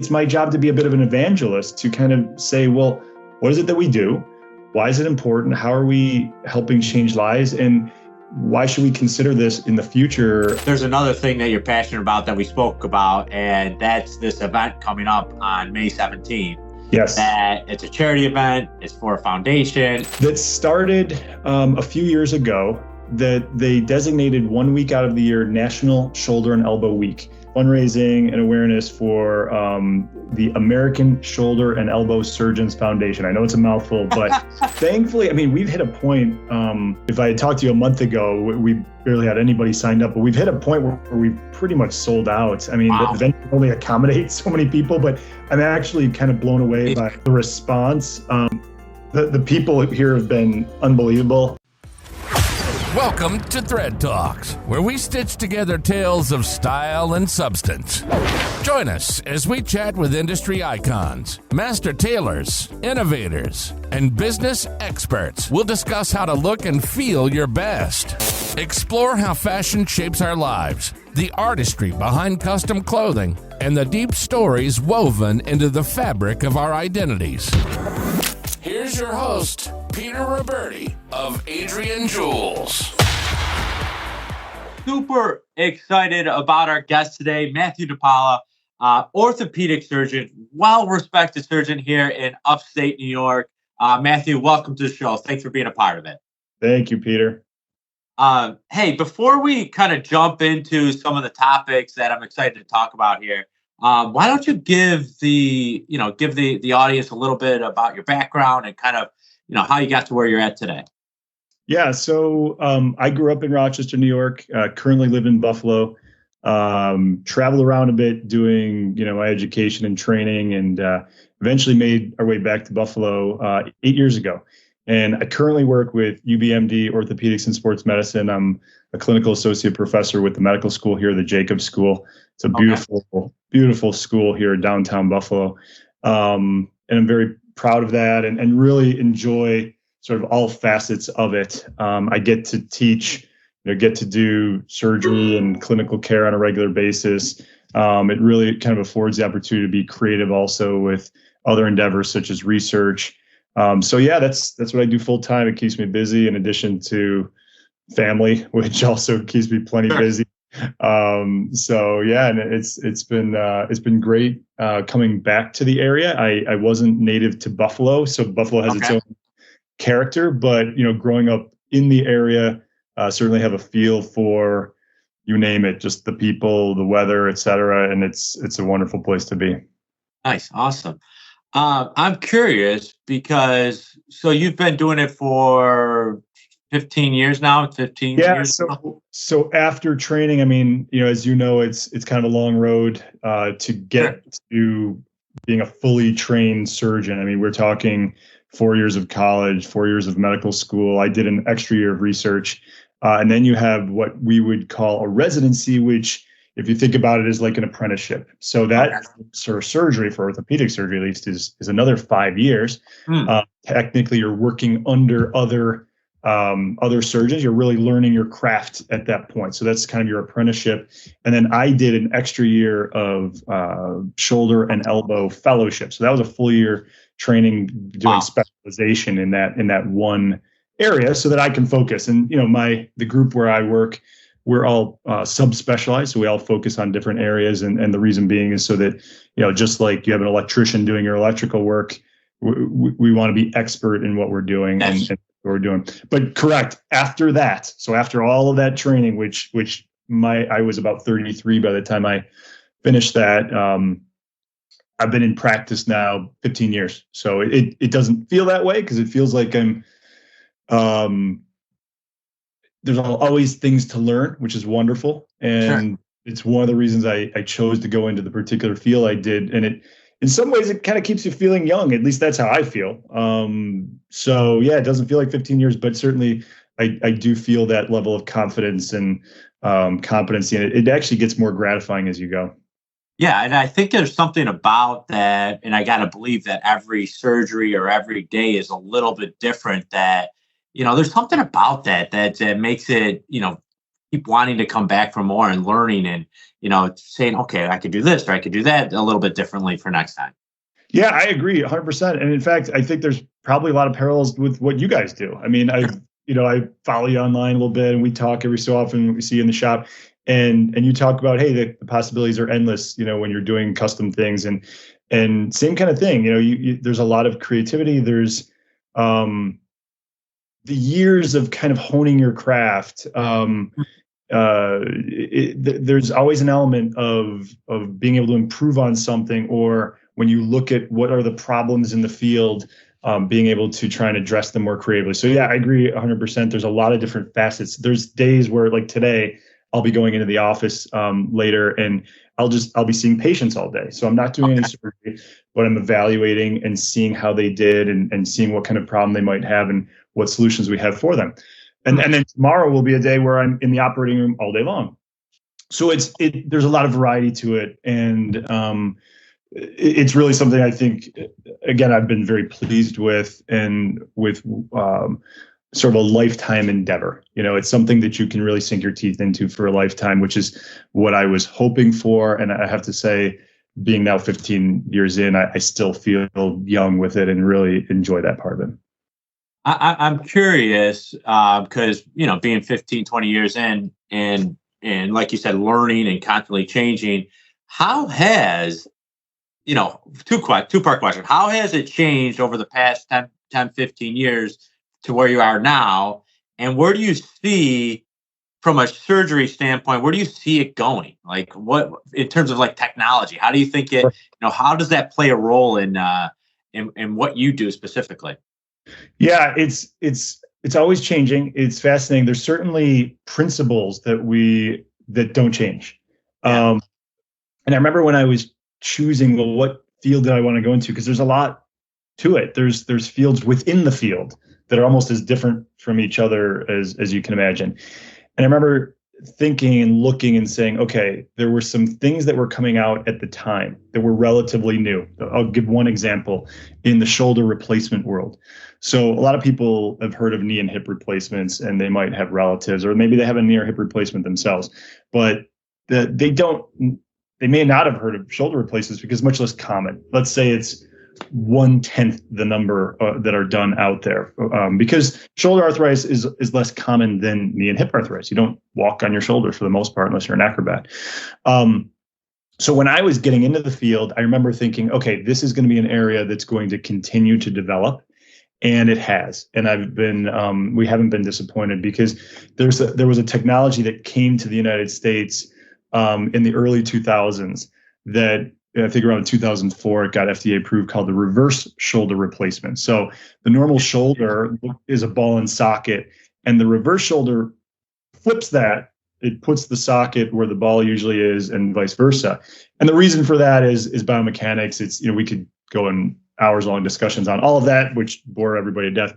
It's my job to be a bit of an evangelist to kind of say, well, what is it that we do? Why is it important? How are we helping change lives? And why should we consider this in the future? There's another thing that you're passionate about that we spoke about, and that's this event coming up on May 17th. Yes. It's a charity event. It's for a foundation. That started a few years ago, that they designated 1 week out of the year National Shoulder and Elbow Week. Fundraising and Awareness for the American Shoulder and Elbow Surgeons Foundation. I know it's a mouthful, but thankfully, I mean, we've hit a point, if I had talked to you a month ago, we barely had anybody signed up, but we've hit a point where we've pretty much sold out. I mean, wow. The event only accommodates so many people, but I'm actually kind of blown away by the response. The people here have been unbelievable. Welcome to Thread Talks, where we stitch together tales of style and substance. Join us as we chat with industry icons, master tailors, innovators, and business experts. We'll discuss how to look and feel your best. Explore how fashion shapes our lives, the artistry behind custom clothing, and the deep stories woven into the fabric of our identities. Here's your host, Peter Roberti of Adrian Jules. Super excited about our guest today, Mathew DiPaola, orthopedic surgeon, well-respected surgeon here in upstate New York. Mathew, welcome to the show. Thanks for being a part of it. Thank you, Peter. Hey, before we kind of jump into some of the topics that I'm excited to talk about here, why don't you give the audience a little bit about your background and kind of, how you got to where you're at today? Yeah. So I grew up in Rochester, New York, currently live in Buffalo, traveled around a bit doing, my education and training, and eventually made our way back to Buffalo 8 years ago. And I currently work with UBMD Orthopedics and Sports Medicine. I'm a clinical associate professor with the medical school here, the Jacobs School. It's a beautiful school here in downtown Buffalo. And I'm very proud of that and really enjoy sort of all facets of it. I get to teach, get to do surgery and clinical care on a regular basis. It really kind of affords the opportunity to be creative also with other endeavors such as research. So yeah, that's what I do full time. It keeps me busy in addition to family, which also keeps me plenty busy. So yeah, and it's been great coming back to the area. I wasn't native to Buffalo, so Buffalo has its own character, but growing up in the area, certainly have a feel for, you name it, just the people, the weather, et cetera. And it's a wonderful place to be. Nice. Awesome. I'm curious because, so you've been doing it for 15 years now, 15 years? So after training, I mean, as you know, it's kind of a long road to get to being a fully trained surgeon. I mean, we're talking 4 years of college, 4 years of medical school. I did an extra year of research. And then you have what we would call a residency, which, if you think about it, is like an apprenticeship. So that sort of surgery, for orthopedic surgery at least, is another 5 years. Technically, you're working under other surgeons. You're really learning your craft at that point. So that's kind of your apprenticeship. And then I did an extra year of shoulder and elbow fellowship. So that was a full year training, doing specialization in that one area, so that I can focus. And the group where I work, we're all subspecialized, so we all focus on different areas. And the reason being is so that just like you have an electrician doing your electrical work, we want to be expert in what we're doing. Yes. and what we're doing. But correct, after that, so after all of that training, which I was about 33 by the time I finished that, I've been in practice now 15 years. So it doesn't feel that way, because it feels like I'm there's always things to learn, which is wonderful. And it's one of the reasons I chose to go into the particular field I did. And it, in some ways, it kind of keeps you feeling young. At least that's how I feel. So yeah, it doesn't feel like 15 years, but certainly I do feel that level of confidence and competency. And it actually gets more gratifying as you go. Yeah. And I think there's something about that. And I got to believe that every surgery or every day is a little bit different, that, there's something about that makes it, keep wanting to come back for more and learning and, saying, okay, I could do this or I could do that a little bit differently for next time. Yeah, I agree 100%. And in fact, I think there's probably a lot of parallels with what you guys do. I mean, I follow you online a little bit and we talk every so often, we see you in the shop and you talk about, hey, the possibilities are endless, when you're doing custom things and same kind of thing, there's a lot of creativity. There's the years of kind of honing your craft. There's always an element of being able to improve on something, or when you look at what are the problems in the field, being able to try and address them more creatively. So yeah, I agree 100%. There's a lot of different facets. There's days where, like today, I'll be going into the office later and I'll be seeing patients all day. So I'm not doing any surgery, but I'm evaluating and seeing how they did and seeing what kind of problem they might have and what solutions we have for them. And then tomorrow will be a day where I'm in the operating room all day long. So there's a lot of variety to it. And it's really something I think, again, I've been very pleased with and with sort of a lifetime endeavor. It's something that you can really sink your teeth into for a lifetime, which is what I was hoping for. And I have to say, being now 15 years in, I still feel young with it and really enjoy that part of it. I'm curious because, being 15, 20 years in and like you said, learning and constantly changing, how has, two-part question. How has it changed over the past 10, 15 years to where you are now? And where do you see, from a surgery standpoint, where do you see it going? Like what, in terms of like technology, how do you think it, how does that play a role in what you do specifically? Yeah, it's always changing. It's fascinating. There's certainly principles that don't change. Yeah. And I remember when I was choosing, well, what field did I want to go into? Because there's a lot to it. There's fields within the field that are almost as different from each other as you can imagine. And I remember thinking and looking and saying, okay, there were some things that were coming out at the time that were relatively new. I'll give one example in the shoulder replacement world. So a lot of people have heard of knee and hip replacements, and they might have relatives, or maybe they have a knee or hip replacement themselves, but they may not have heard of shoulder replacements because it's much less common. Let's say it's 1/10 the number that are done out there, because shoulder arthritis is less common than knee and hip arthritis. You don't walk on your shoulder for the most part unless you're an acrobat. So when I was getting into the field, I remember thinking, okay, this is going to be an area that's going to continue to develop. And it has. And we haven't been disappointed because there was a technology that came to the United States in the early 2000s that I think around 2004, it got FDA approved, called the reverse shoulder replacement. So the normal shoulder is a ball and socket, and the reverse shoulder flips that. It puts the socket where the ball usually is and vice versa. And the reason for that is biomechanics. It's, we could go in hours-long discussions on all of that, which bore everybody to death.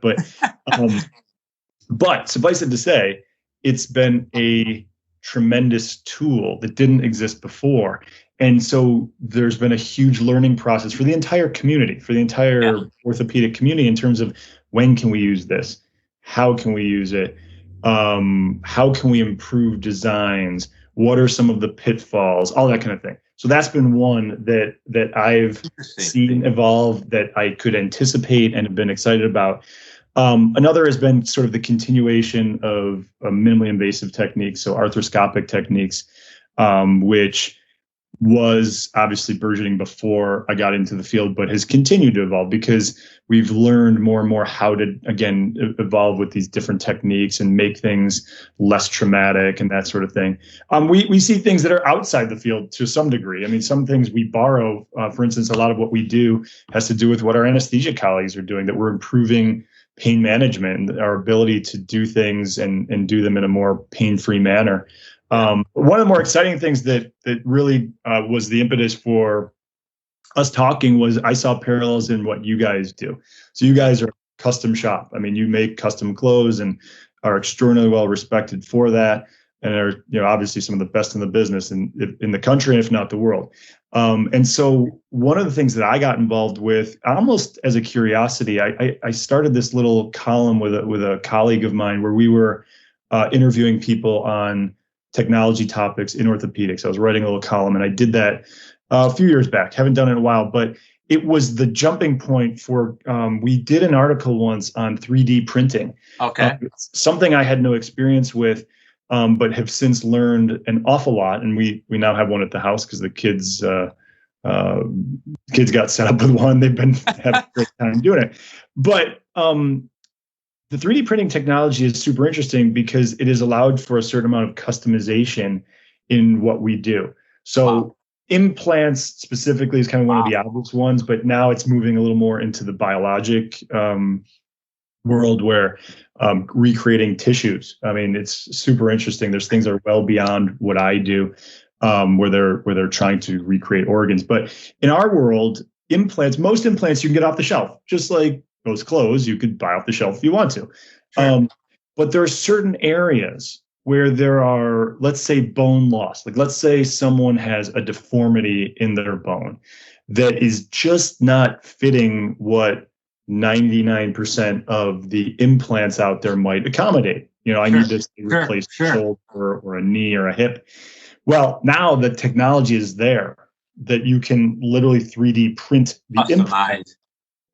But suffice it to say, it's been a tremendous tool that didn't exist before. And so there's been a huge learning process for the entire community, for the entire orthopedic community, in terms of when can we use this? How can we use it? How can we improve designs? What are some of the pitfalls? All that kind of thing. So that's been one that I've seen evolve, that I could anticipate and have been excited about. Another has been sort of the continuation of minimally invasive techniques, so arthroscopic techniques, which was obviously burgeoning before I got into the field, but has continued to evolve because we've learned more and more how to, again, evolve with these different techniques and make things less traumatic and that sort of thing. We see things that are outside the field to some degree. I mean, some things we borrow. For instance, a lot of what we do has to do with what our anesthesia colleagues are doing, that we're improving pain management and our ability to do things and do them in a more pain-free manner. One of the more exciting things that really was the impetus for us talking was I saw parallels in what you guys do. So you guys are a custom shop. I mean, you make custom clothes and are extraordinarily well respected for that, and are obviously some of the best in the business in the country, if not the world. And so one of the things that I got involved with, almost as a curiosity, I started this little column with a colleague of mine where we were interviewing people on technology topics in orthopedics. I was writing a little column, and I did that a few years back. Haven't done it in a while, but it was the jumping point for, we did an article once on 3D printing. Okay. Something I had no experience with, but have since learned an awful lot. And we now have one at the house because the kids got set up with one. They've been having a great time doing it. But the 3D printing technology is super interesting because it has allowed for a certain amount of customization in what we do. So implants specifically is kind of one of the obvious ones, but now it's moving a little more into the biologic world where recreating tissues. I mean, it's super interesting. There's things that are well beyond what I do, where they're trying to recreate organs. But in our world, most implants you can get off the shelf, just like those clothes you could buy off the shelf if you want to. Sure. But there are certain areas where there are, let's say, bone loss. Like, let's say someone has a deformity in their bone that is just not fitting what 99% of the implants out there might accommodate. I need to replace a shoulder or a knee or a hip. Well, now the technology is there that you can literally 3D print the implant.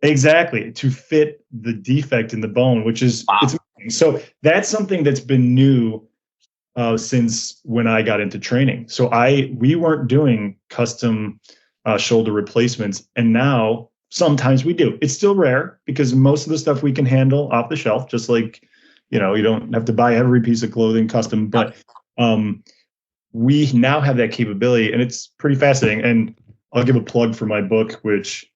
Exactly, to fit the defect in the bone, which is it's amazing. So that's something that's been new since when I got into training. So we weren't doing custom shoulder replacements, and now sometimes we do. It's still rare because most of the stuff we can handle off the shelf, just like you don't have to buy every piece of clothing custom, but we now have that capability, and it's pretty fascinating. And I'll give a plug for my book, which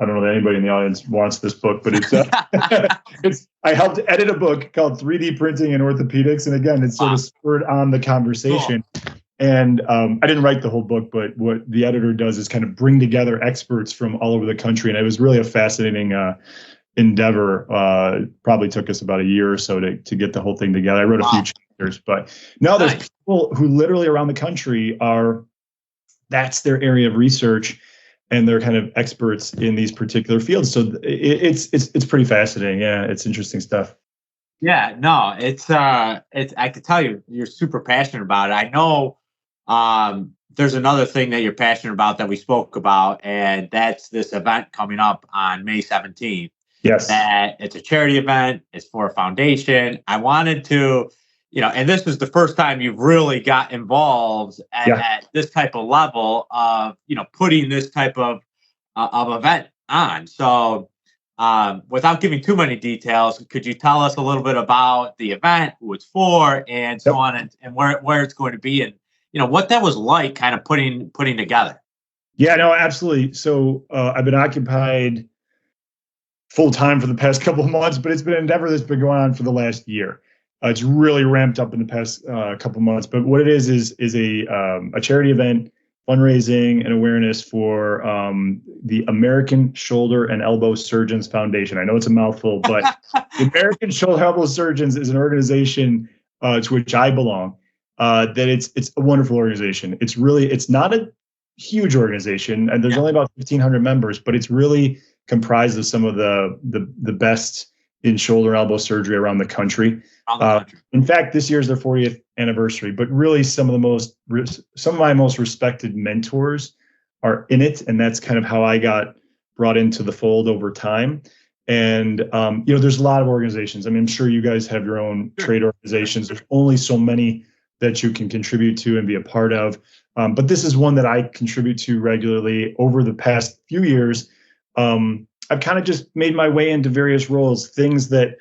I don't know that anybody in the audience wants this book, but it's I helped edit a book called 3D Printing in Orthopedics. And again, it's sort of spurred on the conversation. Cool. And I didn't write the whole book, but what the editor does is kind of bring together experts from all over the country. And it was really a fascinating endeavor. Probably took us about a year or so to get the whole thing together. I wrote a few chapters, but now there's people who literally around the country that's their area of research. And they're kind of experts in these particular fields. So it's pretty fascinating. Yeah, it's interesting stuff. Yeah, no, it's I can tell you're super passionate about it. I know there's another thing that you're passionate about that we spoke about, and that's this event coming up on May 17th. Yes. That it's a charity event. It's for a foundation. I wanted to, and this is the first time you've really got involved at this type of level of, putting this type of event on. So without giving too many details, could you tell us a little bit about the event, who it's for, and so on, and where it's going to be, and, what that was like kind of putting together? Yeah, no, absolutely. So I've been occupied full time for the past couple of months, but it's been an endeavor that's been going on for the last year. It's really ramped up in the past couple of months. But what it is a charity event, fundraising and awareness for the American Shoulder and Elbow Surgeons Foundation. I know it's a mouthful, but the American Shoulder and Elbow Surgeons is an organization to which I belong. That it's a wonderful organization. It's not a huge organization, and there's only about 1,500 members, but it's really comprised of some of the best in shoulder and elbow surgery around the country. In fact, this year is their 40th anniversary, but really some of my most respected mentors are in it. And that's kind of how I got brought into the fold over time. And, there's a lot of organizations. I mean, I'm sure you guys have your own trade organizations. There's only so many that you can contribute to and be a part of. But this is one that I contribute to regularly. Over the past few years, I've kind of just made my way into various roles, things that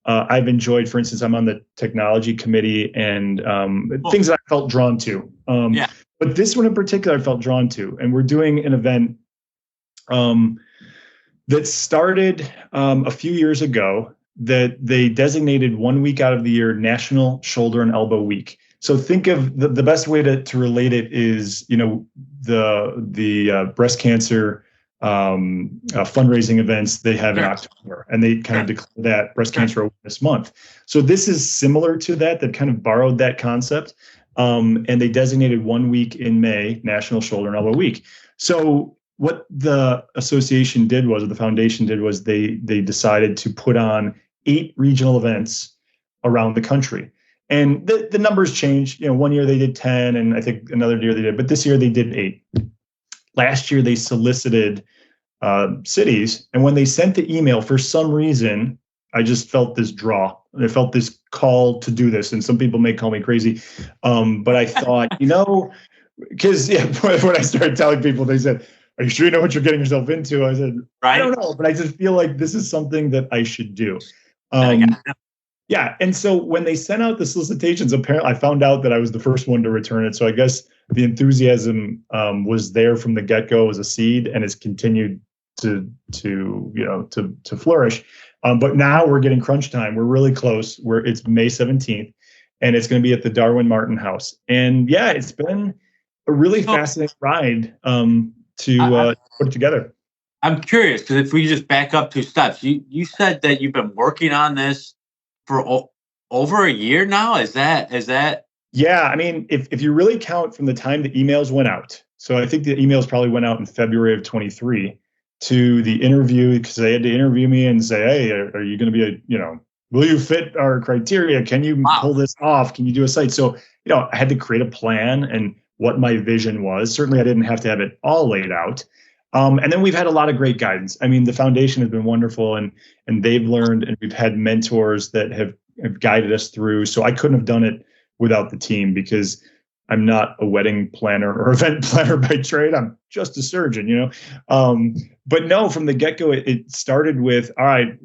I've enjoyed. For instance, I'm on the technology committee, and things that I felt drawn to. But this one in particular, I felt drawn to. And we're doing an event that started a few years ago that they designated 1 week out of the year National Shoulder and Elbow Week. So think of the best way to relate it is, the breast cancer fundraising events they have in October, and they kind of declare that Breast Cancer Awareness Month. So this is similar to that. They've kind of borrowed that concept, and they designated 1 week in May National Shoulder and Elbow Week. So what the association did was, or the foundation did was, they decided to put on 8 regional events around the country. And the numbers change. You know, one year they did 10, and I think another year they did, but this year they did 8. Last year they solicited cities, and when they sent the email, for some reason, I just felt this draw. I felt this call to do this, and some people may call me crazy, but I thought, because when I started telling people, they said, "Are you sure you know what you're getting yourself into?" I said, "I don't know, but I just feel like this is something that I should do." Yeah, and so when they sent out the solicitations, apparently I found out that I was the first one to return it. So I guess the enthusiasm was there from the get-go as a seed, and has continued to flourish. But now we're getting crunch time. We're really close. It's May 17th, and it's going to be at the Darwin Martin House. And yeah, it's been a really fascinating ride to put it together. I'm curious, because if we just back up 2 steps, you said that you've been working on this for over a year now. Is that? Yeah, I mean, if you really count from the time the emails went out, so I think the emails probably went out in February of 23 to the interview, because they had to interview me and say, "Hey, are you going to be will you fit our criteria? Can you pull this off? Can you do a site?" So, I had to create a plan and what my vision was. Certainly, I didn't have to have it all laid out. And then we've had a lot of great guidance. I mean, the foundation has been wonderful, and they've learned, and we've had mentors that have guided us through. So I couldn't have done it without the team, because I'm not a wedding planner or event planner by trade. I'm just a surgeon, But no, from the get-go, it started with, all right,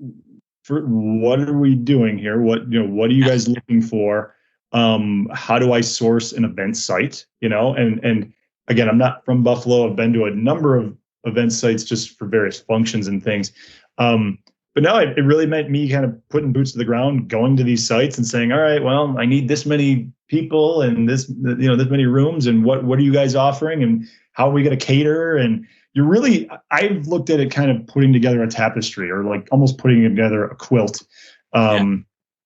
what are we doing here? What are you guys looking for? How do I source an event site? And again, I'm not from Buffalo. I've been to a number of event sites just for various functions and things. But no, it really meant me kind of putting boots to the ground, going to these sites and saying, all right, well, I need this many people and this many rooms, and what are you guys offering, and how are we going to cater? And I've looked at it kind of putting together a tapestry, or like almost putting together a quilt,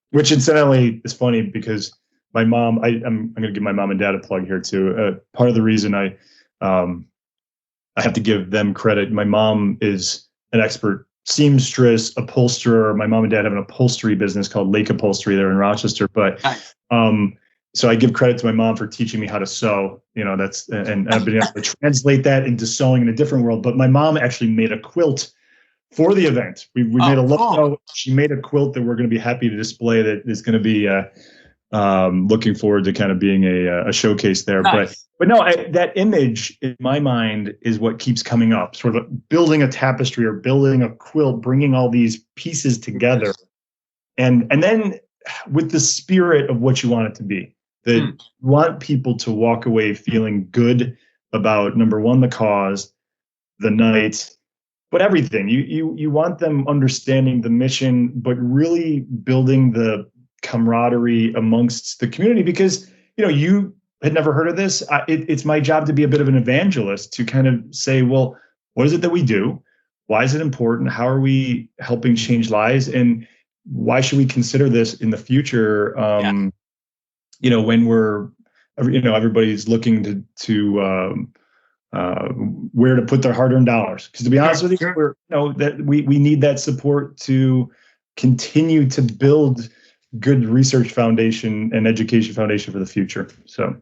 which incidentally is funny, because my mom, I'm going to give my mom and dad a plug here too. Part of the reason I have to give them credit. My mom is an expert seamstress, upholsterer. My mom and dad have an upholstery business called Lake Upholstery there in Rochester. But so I give credit to my mom for teaching me how to sew. And I've been able to translate that into sewing in a different world. But my mom actually made a quilt for the event. We made a logo. She made a quilt that we're going to be happy to display, that is going to be looking forward to kind of being a showcase there. Nice. But no, that image in my mind is what keeps coming up, sort of building a tapestry or building a quilt, bringing all these pieces together. And then with the spirit of what you want it to be, that you want people to walk away feeling good about, number one, the cause, the night, but everything. You want them understanding the mission, but really building the camaraderie amongst the community, because you had never heard of this. It's my job to be a bit of an evangelist, to kind of say, well, what is it that we do? Why is it important? How are we helping change lives? And why should we consider this in the future? When we're, everybody's looking to where to put their hard-earned dollars. Because to be honest with you, we need that support to continue to build good research foundation and education foundation for the future. So,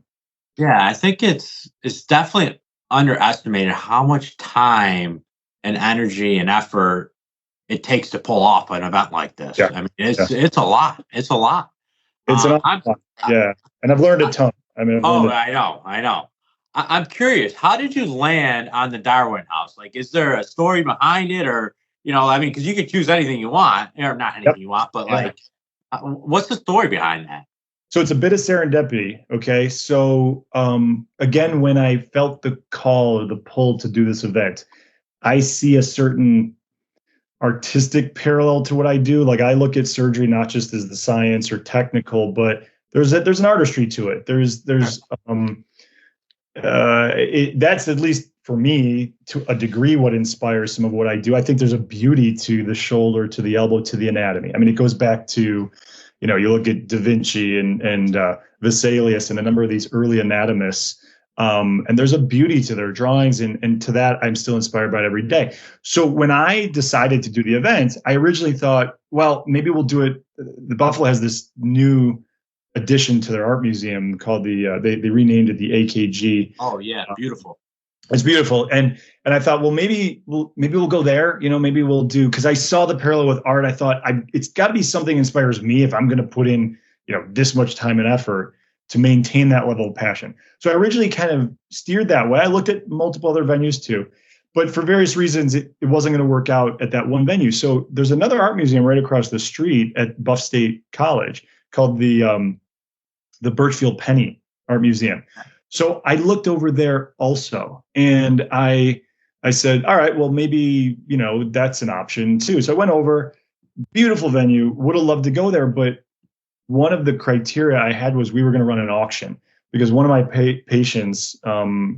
yeah, I think it's definitely underestimated how much time and energy and effort it takes to pull off an event like this. Yeah. I mean, it's a lot. It's a lot. It's an and I've learned a ton. I know. I'm curious. How did you land on the Darwin House? Like, is there a story behind it, or because you can choose anything you want, or not anything you want, but what's the story behind that? So it's a bit of serendipity. Okay. So, again, when I felt the call or the pull to do this event, I see a certain artistic parallel to what I do. Like, I look at surgery, not just as the science or technical, but there's an artistry to it. That's, at least for me, to a degree, what inspires some of what I do. I think there's a beauty to the shoulder, to the elbow, to the anatomy. I mean, it goes back to, you look at Da Vinci and Vesalius and a number of these early anatomists, and there's a beauty to their drawings, and to that I'm still inspired by it every day. So when I decided to do the event, I originally thought, well, maybe we'll do it. The Buffalo has this new addition to their art museum called they renamed it the AKG. Oh yeah, beautiful. It's beautiful. And I thought, well, maybe we'll go there, maybe we'll do, because I saw the parallel with art. I thought it's got to be something that inspires me if I'm going to put in, this much time and effort to maintain that level of passion. So I originally kind of steered that way. I looked at multiple other venues too, but for various reasons, it wasn't going to work out at that one venue. So there's another art museum right across the street at Buff State College called the Birchfield Penny Art Museum. So I looked over there also, and I said, all right, well, maybe, that's an option too. So I went over, beautiful venue, would have loved to go there. But one of the criteria I had was we were going to run an auction, because one of my patients,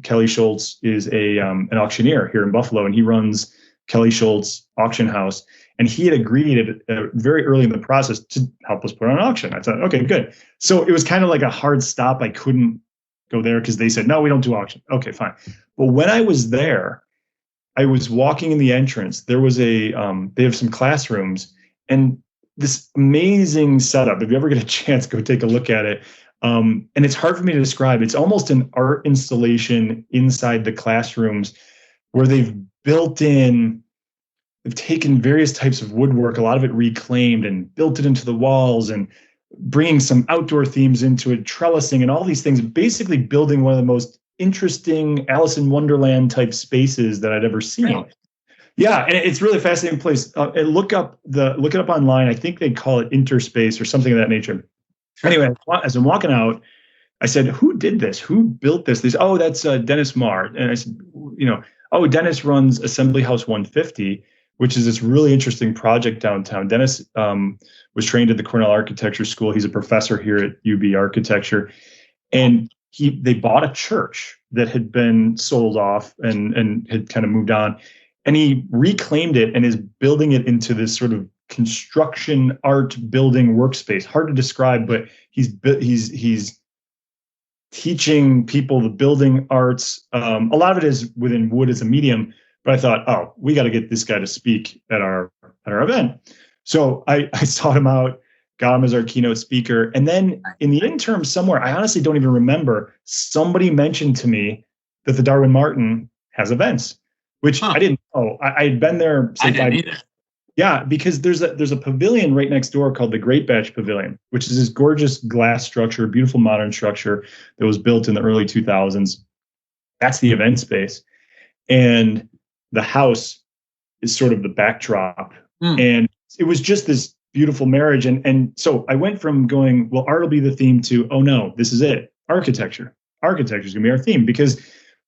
Kelly Schultz, is an auctioneer here in Buffalo, and he runs Kelly Schultz Auction House. And he had agreed very early in the process to help us put on an auction. I thought, okay, good. So it was kind of like a hard stop. I couldn't go there because they said, no, we don't do auction. Okay, fine. But when I was there, I was walking in the entrance. There was they have some classrooms and this amazing setup. If you ever get a chance, go take a look at it. And it's hard for me to describe. It's almost an art installation inside the classrooms where they've taken various types of woodwork, a lot of it reclaimed, and built it into the walls, and bringing some outdoor themes into it, trellising and all these things, basically building one of the most interesting Alice in Wonderland type spaces that I'd ever seen. Really? Yeah, and it's really a fascinating place. Look it up online. I think they call it Interspace or something of that nature. Anyway, as I'm walking out, I said, who did this? Who built this? They said, oh, that's Dennis Marr. And I said, Dennis runs Assembly House 150, which is this really interesting project downtown. Dennis was trained at the Cornell Architecture School. He's a professor here at UB Architecture. And they bought a church that had been sold off and had kind of moved on. And he reclaimed it and is building it into this sort of construction art building workspace. Hard to describe, but he's teaching people the building arts. A lot of it is within wood as a medium. But I thought, oh, we got to get this guy to speak at our event. So I sought him out, got him as our keynote speaker. And then in the interim somewhere, I honestly don't even remember, somebody mentioned to me that the Darwin Martin has events, which I didn't know. I had been there since I didn't either. Yeah, because there's a pavilion right next door called the Great Batch Pavilion, which is this gorgeous glass structure, beautiful modern structure that was built in the early 2000s. That's the event space. And the house is sort of the backdrop. And it was just this beautiful marriage. And so I went from going, well, art will be the theme, to, oh no, this is it. Architecture. Architecture is going to be our theme, because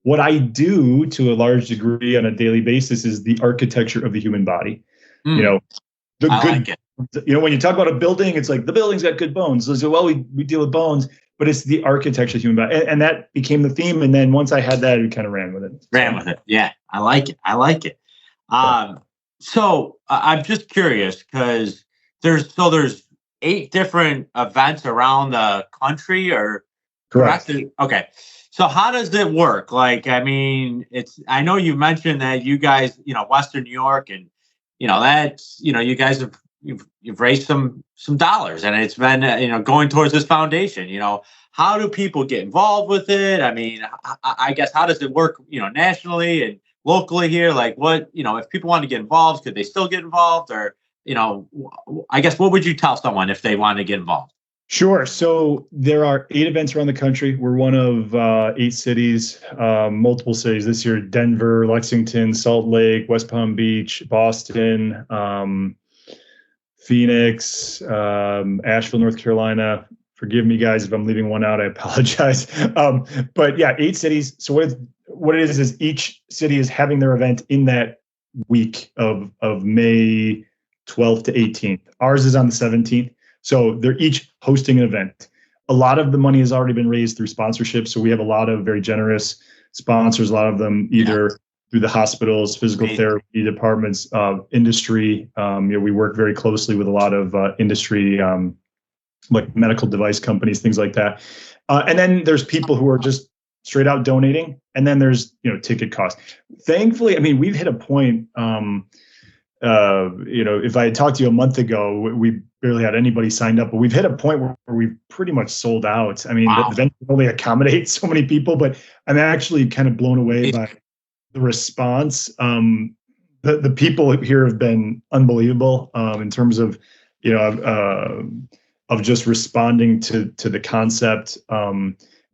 what I do to a large degree on a daily basis is the architecture of the human body. Like it. When you talk about a building, it's like the building's got good bones. So, well, we deal with bones, but it's the architecture of the human body. And that became the theme. And then once I had that, we kind of ran with it. Yeah. I like it. So I'm just curious, because there's 8 different events around the country, or correct? Okay. So how does it work? Like, I mean, I know you mentioned that you guys, Western New York, and that's, you guys have you've raised some dollars, and it's been going towards this foundation. How do people get involved with it? I mean, I guess, how does it work, nationally and locally here? Like, what, if people want to get involved, could they still get involved? Or, I guess, what would you tell someone if they want to get involved? Sure. So there are 8 events around the country. We're one of 8 cities, multiple cities this year: Denver, Lexington, Salt Lake, West Palm Beach, Boston, Phoenix, Asheville, North Carolina. Forgive me, guys, if I'm leaving one out. I apologize. But yeah, 8 cities. So what it is each city is having their event in that week of May 12th to 18th. Ours is on the 17th. So they're each hosting an event. A lot of the money has already been raised through sponsorship. So we have a lot of very generous sponsors, a lot of them either through the hospitals, physical therapy departments, industry. We work very closely with a lot of industry, like medical device companies, things like that. And then there's people who are just straight out donating. And then there's, ticket costs. Thankfully, I mean, we've hit a point if I had talked to you a month ago, we barely had anybody signed up, but we've hit a point where we've pretty much sold out. I mean, Wow. the venue can only accommodate so many people, but I'm actually kind of blown away by the response. The people here have been unbelievable in terms of, of just responding to the concept.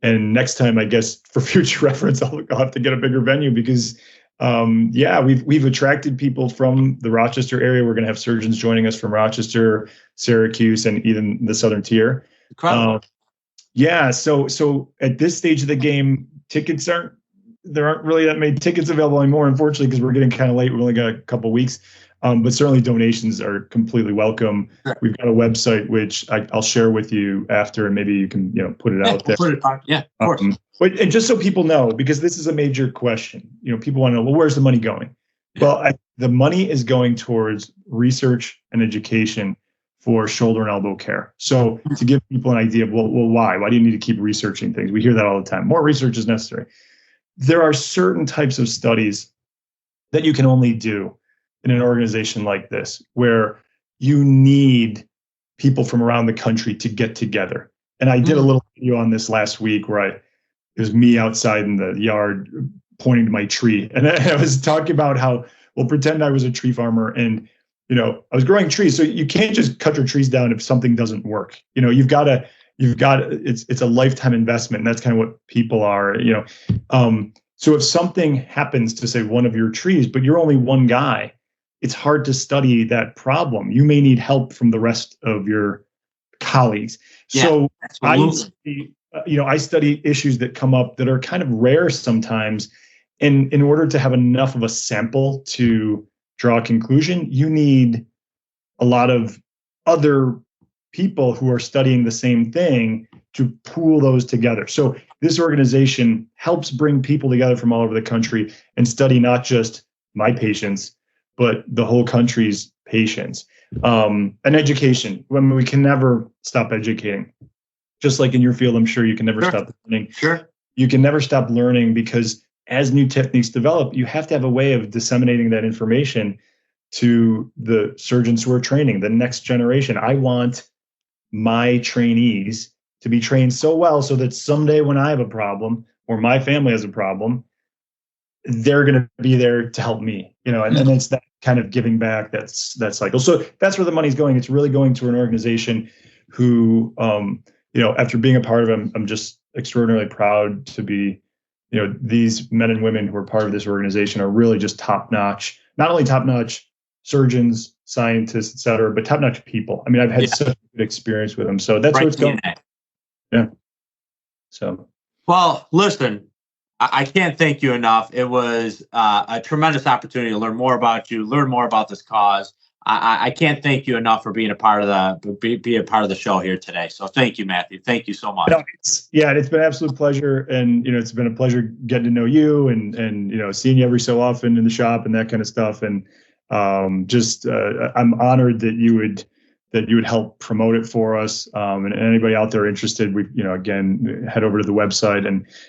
And next time, I guess for future reference, I'll have to get a bigger venue because, we've attracted people from the Rochester area. We're going to have surgeons joining us from Rochester, Syracuse, and even the Southern Tier. Incredible. So at this stage of the game, there aren't really that many tickets available anymore, unfortunately, because we're getting kind of late. We've only got a couple weeks, but certainly donations are completely welcome. Sure. We've got a website, which I'll share with you after, and maybe you can, put it out there. Yeah, of course. And just so people know, because this is a major question, people want to know, well, where's the money going? Yeah. Well, the money is going towards research and education for shoulder and elbow care. So to give people an idea of, well, why? Why do you need to keep researching things? We hear that all the time. More research is necessary. There are certain types of studies that you can only do in an organization like this, where you need people from around the country to get together. And I did a little video on this last week where it was me outside in the yard pointing to my tree. And I was talking about how, well, pretend I was a tree farmer and, I was growing trees. So you can't just cut your trees down if something doesn't work. It's a lifetime investment. And that's kind of what people are, so if something happens to, say, one of your trees, but you're only one guy, it's hard to study that problem. You may need help from the rest of your colleagues. Yeah, so absolutely. I study issues that come up that are kind of rare sometimes. And in order to have enough of a sample to draw a conclusion, you need a lot of other people who are studying the same thing to pool those together. So this organization helps bring people together from all over the country and study not just my patients, but the whole country's patients. And education. We can never stop educating. Just like in your field, I'm sure you can never stop learning. Sure. You can never stop learning because as new techniques develop, you have to have a way of disseminating that information to the surgeons who are training, the next generation. I want my trainees to be trained so well so that someday when I have a problem or my family has a problem, they're going to be there to help me, and it's that kind of giving back, that cycle. So that's where the money's going. It's really going to an organization who, after being a part of it, I'm just extraordinarily proud to be, these men and women who are part of this organization are really just top-notch, not only top-notch surgeons, scientists, et cetera, but top-notch people. I mean, I've had such a good experience with them. So that's where it's going. Yeah. So. Well, listen, I can't thank you enough. It was a tremendous opportunity to learn more about you, learn more about this cause. I can't thank you enough for being a part of the show here today. So thank you, Mathew. Thank you so much. It's been an absolute pleasure, and it's been a pleasure getting to know you and seeing you every so often in the shop and that kind of stuff. And I'm honored that you would help promote it for us. And anybody out there interested, again, head over to the website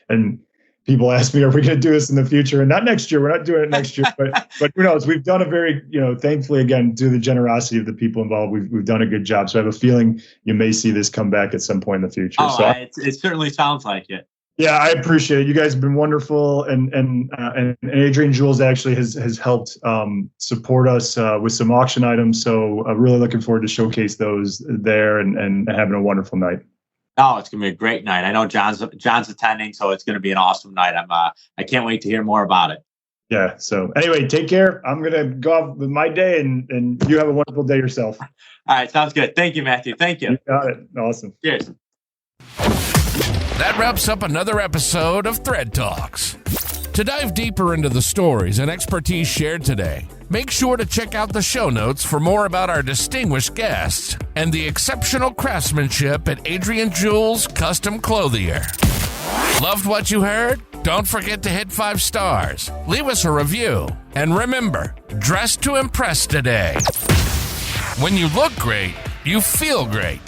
and people ask me, are we going to do this in the future? And not next year. We're not doing it next year, but who knows? We've done a very, thankfully, again, due to the generosity of the people involved, we've done a good job. So I have a feeling you may see this come back at some point in the future. It certainly sounds like it. Yeah, I appreciate it. You guys have been wonderful, and Adrian Jules actually has helped support us with some auction items. So I'm really looking forward to showcase those there and having a wonderful night. Oh, it's gonna be a great night. I know John's attending, so it's gonna be an awesome night. I can't wait to hear more about it. Yeah. So anyway, take care. I'm gonna go off with my day, and you have a wonderful day yourself. All right, sounds good. Thank you, Mathew. Thank you. You got it. Awesome. Cheers. That wraps up another episode of Thread Talks. To dive deeper into the stories and expertise shared today, make sure to check out the show notes for more about our distinguished guests and the exceptional craftsmanship at Adrian Jules Custom Clothier. Loved what you heard? Don't forget to hit 5 stars, leave us a review, and remember, dress to impress today. When you look great, you feel great.